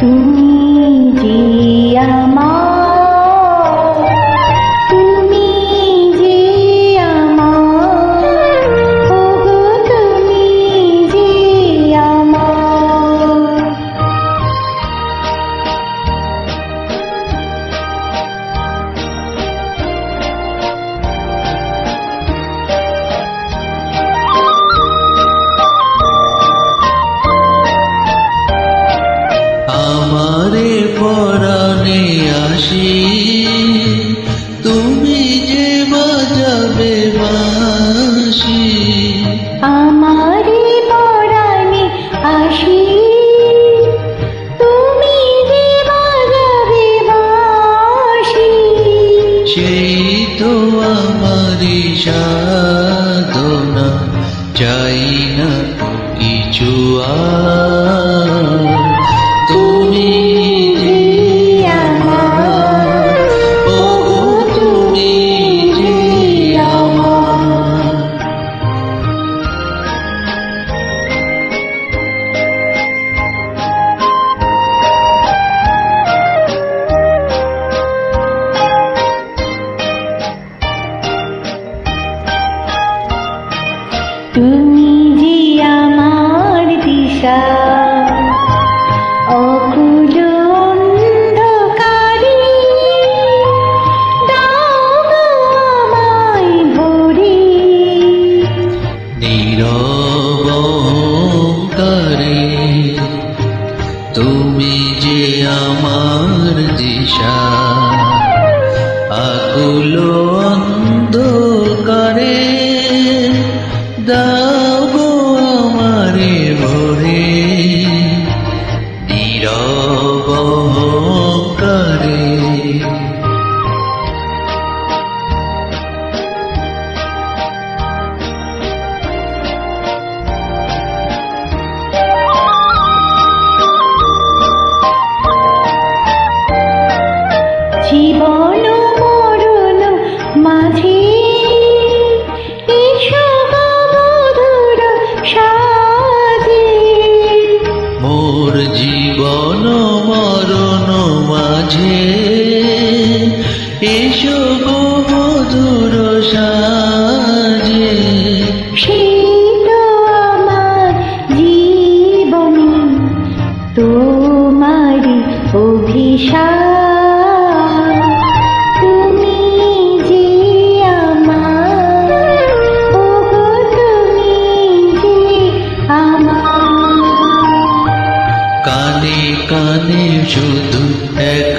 তুমি যে আমার, তুমি যে আমার, ওগো তুমি যে আমার। আমারে পরাণে আসি তুমি যে বাজাবে বাঁশি, আমারে পরাণে আসি তুমি যে বাজাবে বাঁশি। সেই তো আমারি সাধনা, চাই না তো কিছু আর। তুমি যে আমার, ওগো তুমি যে আমার। তুমি যে আমার দিশা, অকুল অন্ধকারে দাও গো আমায় ভরে। নীরব অহংকারে তুমি যে আমার দিশা, আকুল অন্ধকারে দাও গো আমারে ভরে। নীরব অহংকারে জীবন মরণ মাঝে এসো গো মধুর সাজে। মোর জীবন মরণ মাঝে এসো গো মধুর সাজে। সেই তো আমার জীবনে তোমারি অভিশাপ। তুমি যে আমার, ওগো তুমি যে আমার। কানে কানে শুধু এক